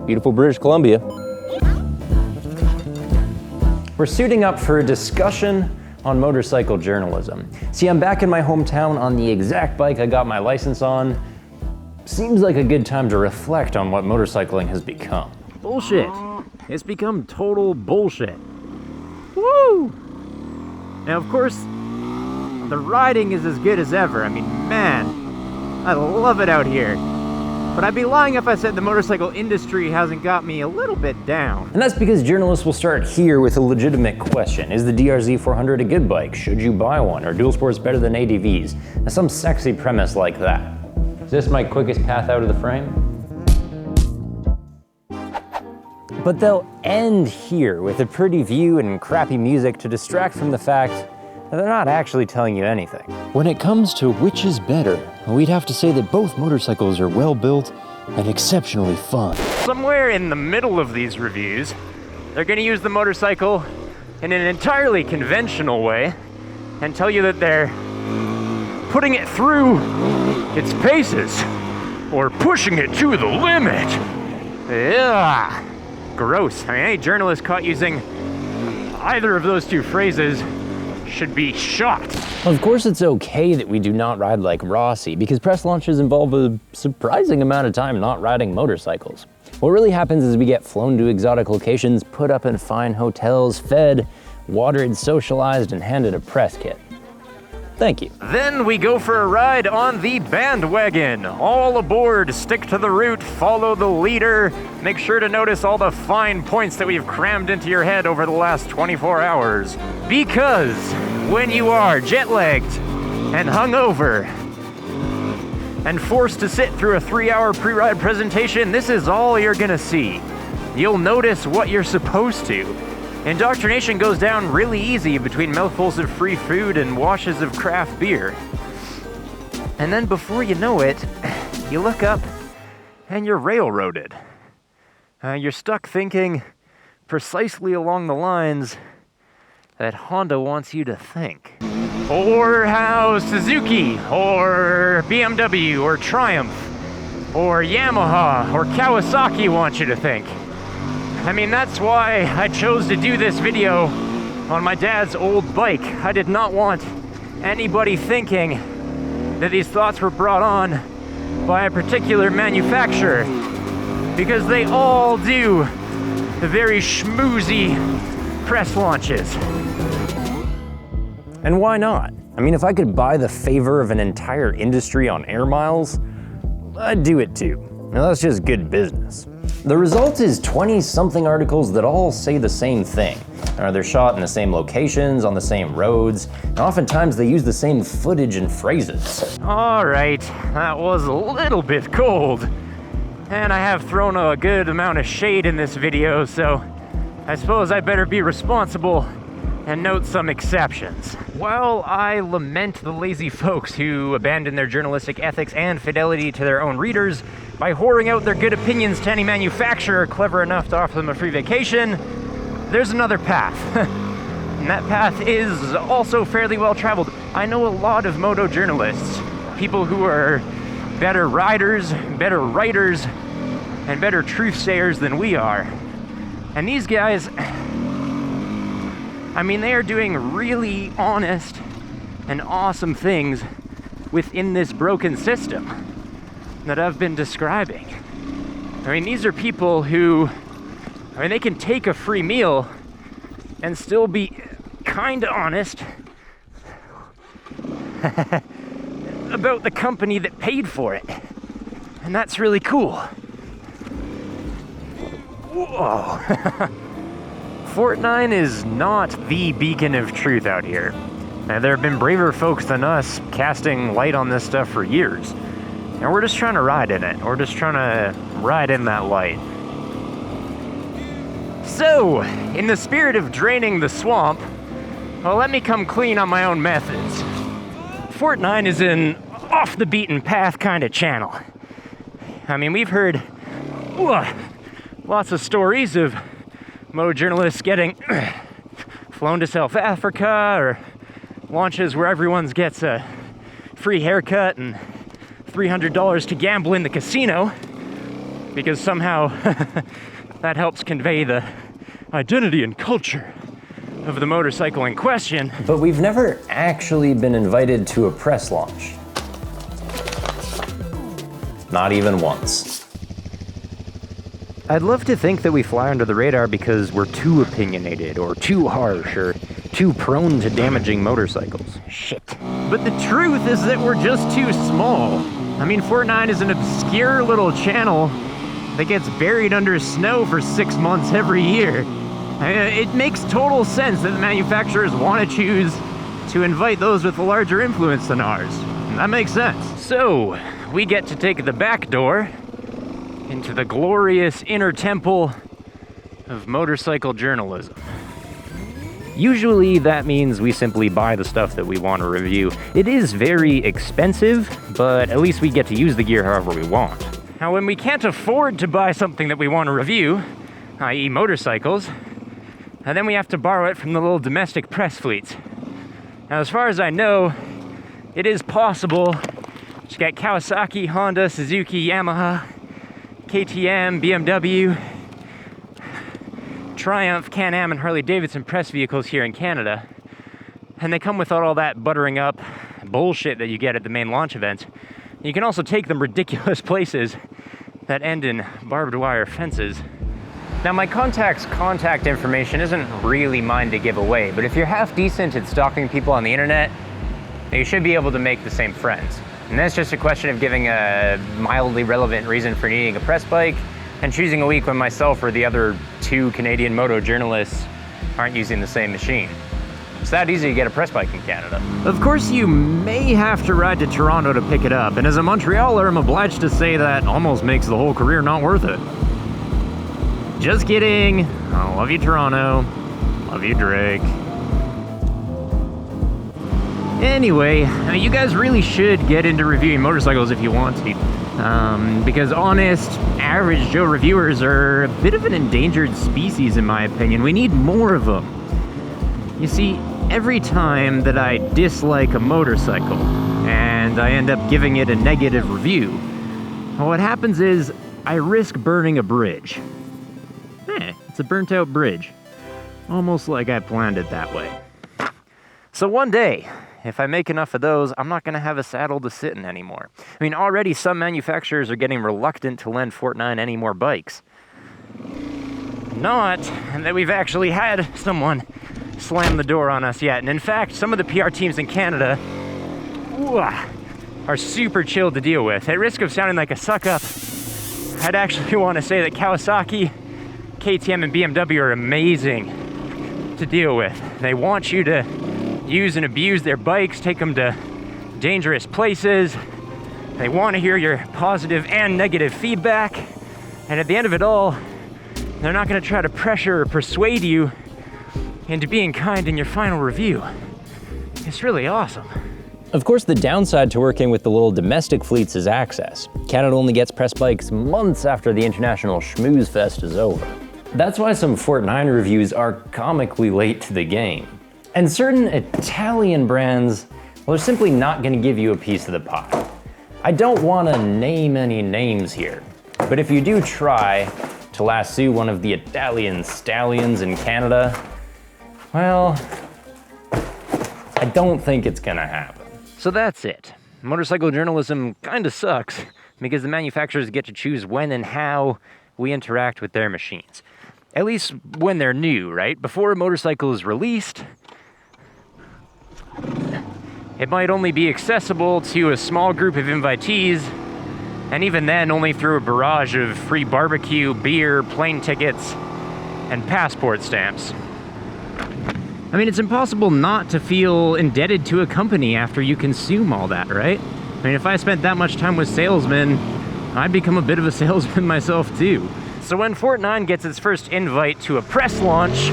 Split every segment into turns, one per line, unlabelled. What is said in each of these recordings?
beautiful British Columbia. We're suiting up for a discussion on motorcycle journalism. See, I'm back in my hometown on the exact bike I got my license on. Seems like a good time to reflect on what motorcycling has become. Bullshit. It's become total bullshit. Woo! Now, of course, the riding is as good as ever. I mean, man, I love it out here. But I'd be lying if I said the motorcycle industry hasn't got me a little bit down. And that's because journalists will start here with a legitimate question. Is the DRZ 400 a good bike? Should you buy one? Are dual sports better than ADVs? And some sexy premise like that. Is this my quickest path out of the frame? But they'll end here with a pretty view and crappy music to distract from the fact that they're not actually telling you anything. When it comes to which is better, we'd have to say that both motorcycles are well built and exceptionally fun. Somewhere in the middle of these reviews, they're gonna use the motorcycle in an entirely conventional way and tell you that they're putting it through its paces or pushing it to the limit. Yeah, gross. I mean, any journalist caught using either of those two phrases should be shot. Of course, it's okay that we do not ride like Rossi, because press launches involve a surprising amount of time not riding motorcycles. What really happens is we get flown to exotic locations, put up in fine hotels, fed, watered, socialized, and handed a press kit. Thank you. Then we go for a ride on the bandwagon. All aboard, stick to the route, follow the leader. Make sure to notice all the fine points that we've crammed into your head over the last 24 hours. Because when you are jet-lagged and hungover and forced to sit through a 3-hour pre-ride presentation, this is all you're gonna see. You'll notice what you're supposed to. Indoctrination goes down really easy between mouthfuls of free food and washes of craft beer. And then before you know it, you look up and you're railroaded. You're stuck thinking precisely along the lines that Honda wants you to think. Or how Suzuki, or BMW, or Triumph, or Yamaha, or Kawasaki want you to think. I mean, that's why I chose to do this video on my dad's old bike. I did not want anybody thinking that these thoughts were brought on by a particular manufacturer, because they all do the very schmoozy press launches. And why not? I mean, if I could buy the favor of an entire industry on air miles, I'd do it too. Now, that's just good business. The result is 20-something articles that all say the same thing. They're shot in the same locations, on the same roads, and oftentimes they use the same footage and phrases. All right, that was a little bit cold. And I have thrown a good amount of shade in this video, so I suppose I better be responsible and note some exceptions. While I lament the lazy folks who abandon their journalistic ethics and fidelity to their own readers by whoring out their good opinions to any manufacturer clever enough to offer them a free vacation, there's another path. And that path is also fairly well traveled. I know a lot of moto journalists, people who are better riders, better writers, and better truth-sayers than we are. And these guys, I mean, they are doing really honest and awesome things within this broken system that I've been describing. I mean, these are people who, I mean, they can take a free meal and still be kind of honest about the company that paid for it. And that's really cool. Whoa. FortNine is not the beacon of truth out here. Now, there have been braver folks than us casting light on this stuff for years. And we're just trying to ride in it. We're just trying to ride in that light. So, in the spirit of draining the swamp, well, let me come clean on my own methods. FortNine is an off-the-beaten-path kind of channel. I mean, we've heard lots of stories of moto journalists getting flown to South Africa, or launches where everyone gets a free haircut and $300 to gamble in the casino because somehow that helps convey the identity and culture of the motorcycle in question. But we've never actually been invited to a press launch. Not even once. I'd love to think that we fly under the radar because we're too opinionated or too harsh or too prone to damaging motorcycles. Shit. But the truth is that we're just too small. I mean, FortNine is an obscure little channel that gets buried under snow for 6 months every year. It makes total sense that the manufacturers want to choose to invite those with a larger influence than ours. That makes sense. So, we get to take the back door into the glorious inner temple of motorcycle journalism. Usually that means we simply buy the stuff that we want to review. It is very expensive, but at least we get to use the gear however we want. Now, when we can't afford to buy something that we want to review, i.e. motorcycles, and then we have to borrow it from the little domestic press fleets. Now, as far as I know, it is possible to get Kawasaki, Honda, Suzuki, Yamaha, KTM, BMW, Triumph, Can-Am, and Harley-Davidson press vehicles here in Canada. And they come without all that buttering up bullshit that you get at the main launch events. You can also take them ridiculous places that end in barbed wire fences. Now, my contact's contact information isn't really mine to give away, but if you're half decent at stalking people on the internet, you should be able to make the same friends. And that's just a question of giving a mildly relevant reason for needing a press bike and choosing a week when myself or the other 2 Canadian moto journalists aren't using the same machine. It's that easy to get a press bike in Canada. Of course, you may have to ride to Toronto to pick it up, and as a Montrealer, I'm obliged to say that almost makes the whole career not worth it. Just kidding. I love you, Toronto. Love you, Drake. Anyway, you guys really should get into reviewing motorcycles if you want to. Because honest, average Joe reviewers are a bit of an endangered species in my opinion. We need more of them. You see, every time that I dislike a motorcycle and I end up giving it a negative review, what happens is I risk burning a bridge. It's a burnt out bridge. Almost like I planned it that way. So one day, if I make enough of those, I'm not gonna have a saddle to sit in anymore. I mean, already some manufacturers are getting reluctant to lend FortNine any more bikes. Not that we've actually had someone slam the door on us yet. And in fact, some of the PR teams in Canada are super chill to deal with. At risk of sounding like a suck-up, I'd actually want to say that Kawasaki, KTM, and BMW are amazing to deal with. They want you to use and abuse their bikes, take them to dangerous places. They want to hear your positive and negative feedback. And at the end of it all, they're not going to try to pressure or persuade you into being kind in your final review. It's really awesome. Of course, the downside to working with the little domestic fleets is access. Canada only gets press bikes months after the International Schmooze Fest is over. That's why some FortNine reviews are comically late to the game. And certain Italian brands, well, they're simply not gonna give you a piece of the pie. I don't wanna name any names here, but if you do try to lasso one of the Italian stallions in Canada, well, I don't think it's gonna happen. So that's it. Motorcycle journalism kinda sucks because the manufacturers get to choose when and how we interact with their machines. At least when they're new, right? Before a motorcycle is released, it might only be accessible to a small group of invitees, and even then only through a barrage of free barbecue, beer, plane tickets, and passport stamps. I mean, it's impossible not to feel indebted to a company after you consume all that, right? I mean, if I spent that much time with salesmen, I'd become a bit of a salesman myself too. So when FortNine gets its first invite to a press launch,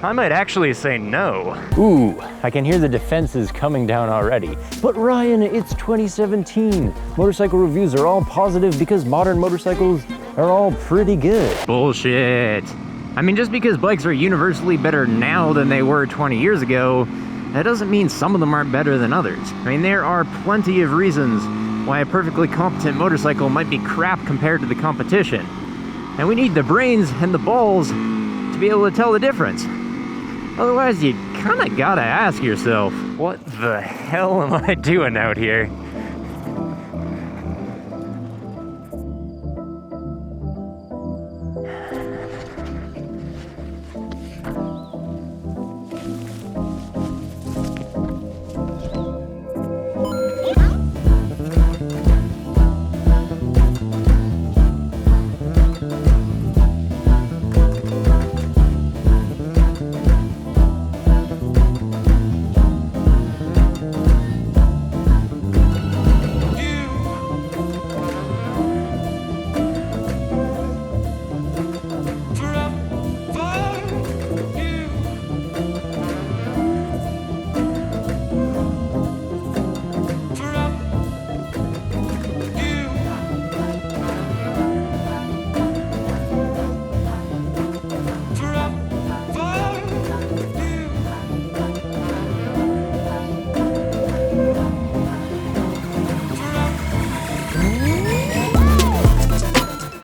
I might actually say no. Ooh, I can hear the defenses coming down already. But Ryan, it's 2017. Motorcycle reviews are all positive because modern motorcycles are all pretty good. Bullshit. I mean, just because bikes are universally better now than they were 20 years ago, that doesn't mean some of them aren't better than others. I mean, there are plenty of reasons why a perfectly competent motorcycle might be crap compared to the competition. And we need the brains and the balls to be able to tell the difference. Otherwise, you kinda gotta ask yourself, what the hell am I doing out here?